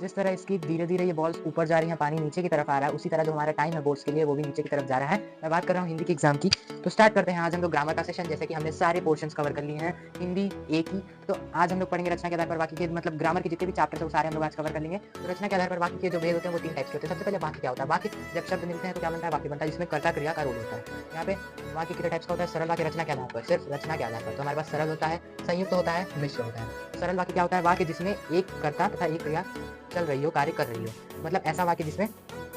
जिस तरह इसकी धीरे-धीरे ये बॉल्स ऊपर जा रही हैं, पानी नीचे की तरफ आ रहा है, उसी तरह जो हमारा टाइम है बोर्ड्स के लिए वो भी नीचे की तरफ जा रहा है। मैं बात कर रहा हूँ हिंदी के एग्ज़ाम की। तो स्टार्ट करते हैं आज हम लोग ग्रामर का सेशन। जैसे कि हमने सारे पोर्शंस कवर कर लिए हैं हिंदी एक ही। तो आज हम लोग पढ़ेंगे रचना के आधार पर बाकी के मतलब ग्रामर के जितने भी चैप्टर्स हैं वो सारे हम लोग आज कवर कर लेंगे। तो रचना के आधार पर वाक्य के जो भेद होते हैं वो 3 टाइप्स के होते हैं। सबसे पहले वाक्य क्या होता है? वाक्य जब शब्द मिलते हैं तो क्या बनता है? वाक्य बनता है जिसमें कर्ता क्रिया का रोल होता है। यहाँ पे वाक्य कितने टाइप्स का होता है? सरल वाक्य रचना के आधार पर, सिर्फ रचना के आधार पर। तो हमारे पास सरल होता है, संयुक्त होता है, मिश्र होता है। सरल वाक्य क्या होता है? वाक्य जिसमें एक कर्ता तथा एक क्रिया चल रही हो, कार्य कर रही हो। मतलब ऐसा वाक्य जिसमें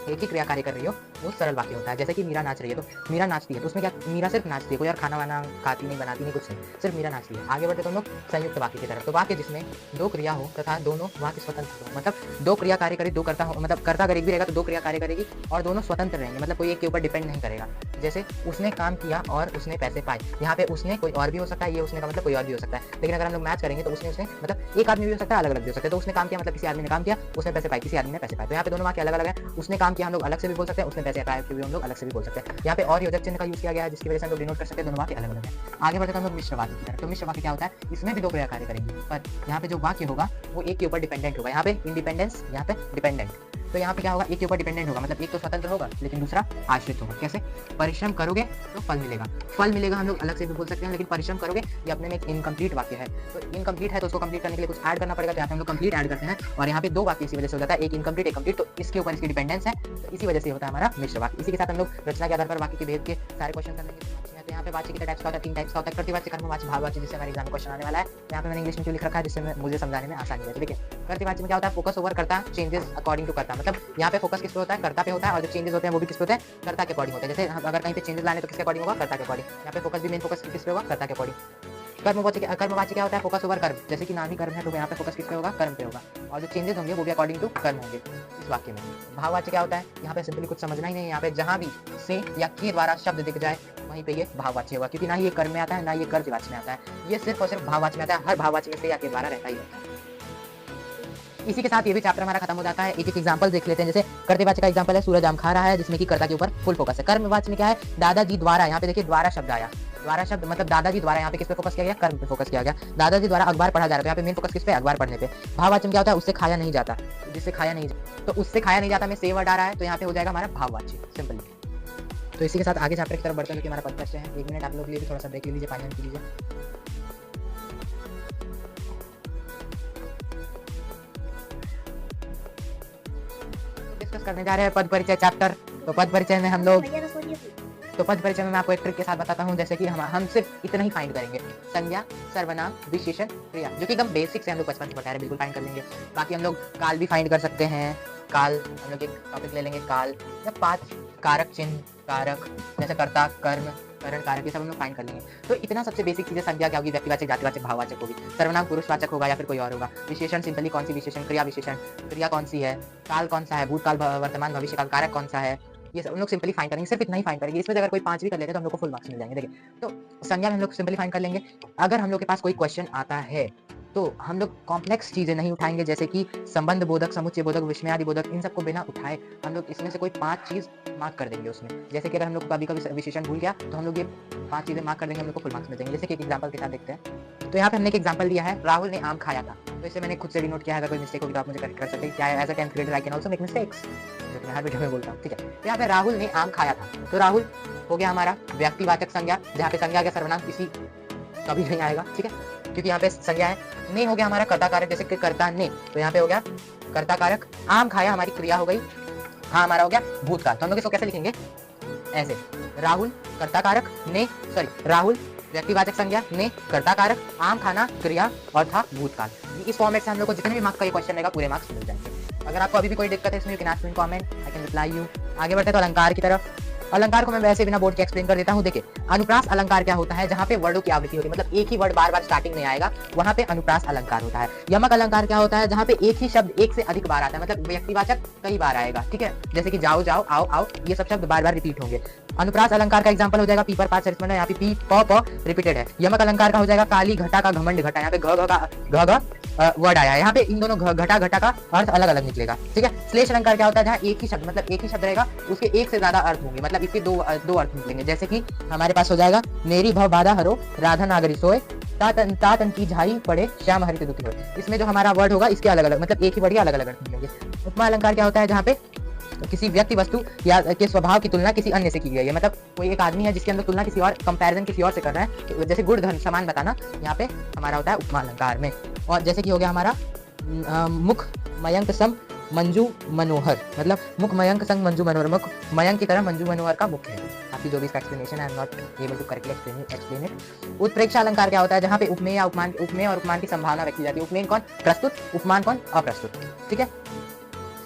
एक ही क्रिया कार्य कर रही हो वो सरल वाक्य होता है। जैसे कि मीरा नाच रही है, तो मीरा नाचती है तो उसमें क्या, मीरा सिर्फ नाचती है, कोई और खाना वाना खाती नहीं, बनाती नहीं, कुछ नहीं, सिर्फ मीरा नाचती है। आगे बढ़ते तो हम लोग संयुक्त वाक्य की तरफ। तो वाक्य जिसमें दो क्रिया हो तथा दोनों वाक्य स्वतंत्र हो, मतलब दो क्रिया कार्य करे, दो कर्ता हो, मतलब कर्ता अगर एक भी रहेगा तो दो क्रिया कार्य करेगी और दोनों स्वतंत्र रहेंगे, मतलब कोई एक के ऊपर डिपेंड नहीं करेगा। जैसे उसने काम किया और उसने पैसे पाए। यहाँ पे उसने कोई और भी हो सकता है, ये उसने का मतलब कोई और भी हो सकता है। लेकिन अगर हम लोग मैच करेंगे तो उसने मतलब एक आदमी भी हो सकता है, अलग अलग भी हो सकता है। तो उसने काम किया मतलब किसी आदमी ने काम किया, उसने पैसे पाए, किसी आदमी ने पैसे पाए। तो यहाँ पे दोनों वाक्य अलग अलग है। उसने काम किया हम लोग अलग से भी बोल सकते हैं, उसने पैसे पाए भी हम लोग अलग से भी बोल सकते हैं। यहाँ पे और योजक चिन्ह का यूज किया गया है जिसकी वजह से हम लोग डिनोट कर सकते हैं दोनों वाक्य अलग अलग है। आगे बढ़ते हैं हम लोग मिश्र वाक्य की तरफ। तो मिश्र वाक्य क्या होता है? इसमें भी दो क्रिया कार्य करेंगे, पर यहाँ पे जो वाक्य होगा वो एक के ऊपर डिपेंडेंट होगा। यहाँ पे इंडिपेंडेंस, यहाँ पे डिपेंडेंट। तो यहाँ पे क्या होगा? एक के ऊपर डिपेंडेंट होगा, मतलब एक तो स्वतंत्र होगा लेकिन दूसरा आश्रित होगा। कैसे? परिश्रम करोगे तो फल मिलेगा। फल मिलेगा हम लोग अलग से भी बोल सकते हैं, लेकिन परिश्रम करोगे ये अपने में एक इनकम्प्लीट वाक्य है। तो इनकम्प्लीट है तो उसको कंप्लीट करने के लिए कुछ ऐड करना पड़ेगा। तो यहाँ पे हम लोग कंप्लीट ऐड करते हैं और यहाँ पे दो वाक्य इसी वजह से हो जाता है, एक इनकम्प्लीट एक कंप्लीट। तो इसके ऊपर इसकी डिपेंडेंस है, तो इसी वजह से होता है हमारा मिश्र वाक्य। इसी के साथ हम लोग रचना के आधार पर वाक्य के भेद के सारे क्वेश्चन कर लेंगे। यहाँ पे वाक्य कितने टाइप्स का होता है? 3 टाइप्स का होता है। कर्तृवाच्य, कर्मवाच्य, भाववाच्य, जिससे हमारे एग्जाम में क्वेश्चन आने वाला है। यहाँ पे मैंने इंग्लिश में जो लिख रखा है जिससे मुझे समझाने में आसानी है। तो देखिए कर्तृवाच्य में क्या होता है? फोकस ओवर करता, चेंजेस अकॉर्डिंग टू करता। मतलब यहाँ पे फोकस किस पे होता है? कर्ता पे होता है, और जो चेंजेस होते हैं वो भी किस पे होते हैं? कर्ता के अकॉर्डिंग होते हैं। जैसे अगर कहीं पे चेंजेस लाने तो किसके अकॉर्डिंग होगा? कर्ता के अकॉर्डिंग। यहाँ पे फोकस भी मेन फोकस किस पे होगा? कर्ता के अकॉर्डिंग। कर्मवाच्य क्या होता है? फोकस ओवर कर्म। जैसे कि नाम ही कर्म है तो यहाँ पे फोकस किस पे होगा? कर्म पे होगा, और जो चेंजेस होंगे वो भी अकॉर्डिंग टू कर्म होंगे इस वाक्य में। भाववाच्य क्या होता है? यहाँ पे सिंपली कुछ समझना ही नहीं है। यहाँ पे जहाँ भी से या के द्वारा शब्द दिख जाए वहीं पे ये भाववाच्य होगा, क्योंकि ना ही ये कर्म में आता है ना ये कर्तृवाच्य में आता है, ये सिर्फ और सिर्फ भाववाच्य में आता है। हर भाववाच्य में से या के द्वारा रहता ही होता है। इसी के साथ ये भी चैप्टर हमारा खत्म हो जाता है। एक एक एग्जांपल देख लेते हैं। जैसे कर्तृवाच्य का एग्जांपल है सूरज आम खा रहा है, जिसमें कि कर्ता के ऊपर फुल फोकस है। कर्मवाच्य में क्या है? दादाजी द्वारा। यहाँ पे देखिए द्वारा शब्द आया, द्वारा शब्द मतलब दादाजी द्वारा। यहाँ पे किस पे फोकस किया गया? कर्म पे फोकस किया गया। दादाजी द्वारा अखबार पढ़ा जा रहा है, तो यहाँ पे मेन फोकस किस पे? अखबार पढ़ने पे। भाववाच्य में क्या होता है? उससे खाया नहीं जाता, जिससे खाया नहीं जाता, तो उससे खाया नहीं जाता में से वर्ड आ रहा है, तो यहाँ पे हो जाएगा हमारा भाववाच्य सिंपली। तो इसी के साथ आगे चैप्टर की तरफ बढ़ते हैं क्योंकि हमारा पॉडकास्ट है। 1 मिनट आप लोग के लिए भी थोड़ा सा ब्रेक ले लीजिए, 5 मिनट लीजिए। डिस्कस करने जा रहे हैं पद परिचय चैप्टर। तो पद परिचय में हम लोग पद परिचय में मैं आपको एक ट्रिक के साथ बताता हूँ। जैसे कि हम सिर्फ इतना ही फाइंड करेंगे, संज्ञा, सर्वनाम, विशेषण, क्रिया, जो कि एकदम बेसिक से हम लोग बचपन से पढ़ा रहे, बिल्कुल फाइंड कर लेंगे। बाकी हम लोग काल भी फाइंड कर सकते हैं। काल हम लोग एक टॉपिक ले लेंगे, काल या 5 कारक चिन्ह, कारक जैसे कर्ता, कर्म, करण, कारक, ये सब हम लोग फाइंड कर लेंगे। तो इतना सबसे बेसिक चीजें। संज्ञा क्या होगी? व्यक्तिवाचक, जातिवाचक, भाववाचक होगी। सर्वनाम पुरुषवाचक होगा या फिर कोई और होगा। विशेषण सिंपली कौन सी विशेषण? क्रिया विशेषण। क्रिया कौन सी है? काल कौन सा है? भूतकाल, वर्तमान, भविष्य काल। कारक कौन सा है? ये सब हम लोग सिंपली फाइंड करेंगे, सिर्फ इतना ही फाइंड करेंगे। इसमें अगर कोई 5 भी कर लेते हैं तो हम लोग को फुल मार्क्स मिल जाएंगे। देखिए तो संज्ञा में हम लोग सिंपली फाइंड कर लेंगे। अगर हम लोग के पास कोई क्वेश्चन आता है तो हम लोग कॉम्प्लेक्स चीजें नहीं उठाएंगे, जैसे कि संबंध बोधक, समुच्चय बोधक, विस्मयादि बोधक, इन सबको बिना उठाए हम लोग इसमें से कोई 5 चीज मार्क कर देंगे उसमें। जैसे कि अगर हम लोग कभी कभी विशेषण भूल गया तो हम लोग ये 5 चीजें मार्क कर देंगे, हम लोग को फुल मार्क्स मिल जाएंगे। जैसे कि एक एग्जांपल के साथ देखते हैं। तो यहाँ पे हमने एक एग्जांपल दिया है, राहुल ने आम खाया था। तो इसे मैंने खुद से डिनोट किया है। अगर कोई मिस्टेक होगी तो आप मुझे करेक्ट कर सकते हैं। क्या है? As a 10th grader I can also make mistakes, जो कि मैं हर वीडियो में बोलता हूँ, ठीक है। तो यहाँ पे राहुल ने आम खाया था, तो राहुल हो गया हमारा व्यक्तिवाचक संज्ञा, जहाँ पे संज्ञा के सर्वनाम किसी कभी नहीं आएगा, ठीक है, क्योंकि यहाँ पे संज्ञा है। ने हो गया हमारा कर्ता कारक, जैसे कि कर्ता ने, तो यहाँ पे हो गया कर्ता कारक। आम खाया हमारी क्रिया हो गई, हाँ हमारा हो गया भूतकाल। तो हम लोग इसको कैसे लिखेंगे? ऐसे, राहुल कर्ता कारक, ने राहुल व्यक्तिवाचक संज्ञा, ने कर्ता कारक, आम खाना क्रिया और था भूतकाल। इस फॉर्मेट से हम लोग को जितने भी मार्क्स का ये क्वेश्चन रहेगा पूरे मार्क्स मिल जाएंगे। अगर आपको अभी भी कोई दिक्कत है इसमें, you can ask me in comment, I can reply you. आगे बढ़ते हैं तो अलंकार की तरफ। अलंकार को मैं वैसे बिना बोर्ड के एक्सप्लेन कर देता हूँ। देखिए अनुप्रास अलंकार क्या होता है? जहाँ पे वर्डों की आवृत्ति होती है, मतलब एक ही वर्ड बार बार स्टार्टिंग में आएगा, वहाँ पे अनुप्रास अलंकार होता है। यमक अलंकार क्या होता है? जहाँ पे एक ही शब्द एक से अधिक बार आता है, मतलब व्यक्तिवाचक कई बार आएगा, ठीक है, जैसे कि जाओ जाओ, आओ आओ, ये सब शब्द बार बार रिपीट होंगे। अनुप्रास अलंकार का एग्जांपल हो जाएगा पीपर, पाँच सरिस्मंड, यहाँ पे पी प रिपीटेड है। यमक अलंकार का हो जाएगा काली घटा का घमंड घटा, यहाँ पे घ वर्ड आया है, यहाँ पे इन दोनों घटा घटा का अर्थ अलग अलग निकलेगा, ठीक है। श्लेष अलंकार क्या होता है? जहाँ एक ही शब्द, मतलब एक ही शब्द रहेगा, उसके एक से ज्यादा अर्थ होंगे, मतलब इसके दो अर्थ निकलेंगे। जैसे कि हमारे पास हो जाएगा मेरी भव बाधा हरो, राधा नागरी सोए, तातन की झाई पड़े श्याम हरित दुखी हो। इसमें जो हमारा वर्ड होगा इसके अलग अलग मतलब एक ही वर्ड अलग अलग अर्थ मिलेंगे। उपमा अलंकार क्या होता है, जहाँ पे किसी व्यक्ति वस्तु या के स्वभाव की तुलना किसी अन्य से की गई है। मतलब कोई एक आदमी है जिसके अंदर तुलना किसी और कंपैरिजन किसी और से कर रहा है, तो जैसे गुण धन समान बताना यहाँ पे हमारा होता है उपमा अलंकार में। और जैसे कि हो गया हमारा मुख मयंक सम मंजू मनोहर, मतलब मुख मयंक संग मंजू मनोहर, मुख मयंक की तरह मंजू मनोहर का मुख है। आपकी जो भी इसका explanation I am not able to correctly explain it. उत्प्रेक्षा अलंकार क्या होता है, जहाँ पे उपमेय या उपमेय और उपमान की संभावना व्यक्त की जाती है। उपमेय कौन, प्रस्तुत, उपमान कौन, अप्रस्तुत। ठीक है,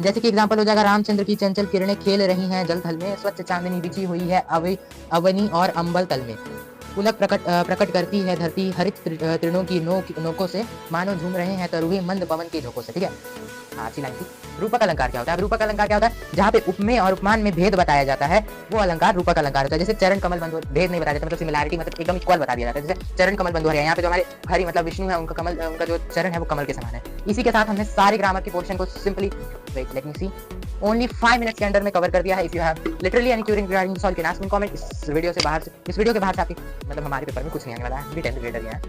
जैसे कि एग्जांपल हो जाएगा, रामचंद्र की चंचल किरणें खेल रही हैं जल थल में, स्वच्छ चांदनी बिछी हुई है अवनी और अंबल तल में, पुलक प्रकट करती है धरती हरित तृणों की नोकों से, मानो झूम रहे हैं तरुए मंद पवन के झोंकों से। ठीक है, हाँ अच्छी लाइन थी। रूपक अलंकार क्या होता है, रूपक अलंकार क्या होता है, जहाँ पे उपमेय और उपमान में भेद बताया जाता है, वो अलंकार रूपक अलंकार होता है। जैसे चरण कमल बंधु, भेद नहीं बताया जाता, मतलब सिमिलैरिटी मतलब एकदम इक्वल बता दिया जाता है। जैसे चरण कमल बंधु है, यहाँ पे जो हमारे हरि मतलब विष्णु है, उनका कमल, उनका जो चरण है वो कमल के समान है। इसी के साथ हमने सारे ग्रामर के पोर्शन को सिंपली लेट मी सी ओनली 5 मिनट्स के अंदर में कवर कर दिया है। If you have literally any query regarding solve can ask in comment. इस वीडियो के बाहर से आपके मतलब हमारे पेपर में कुछ नहीं आने वाला है, भी 10 ग्रेडर है।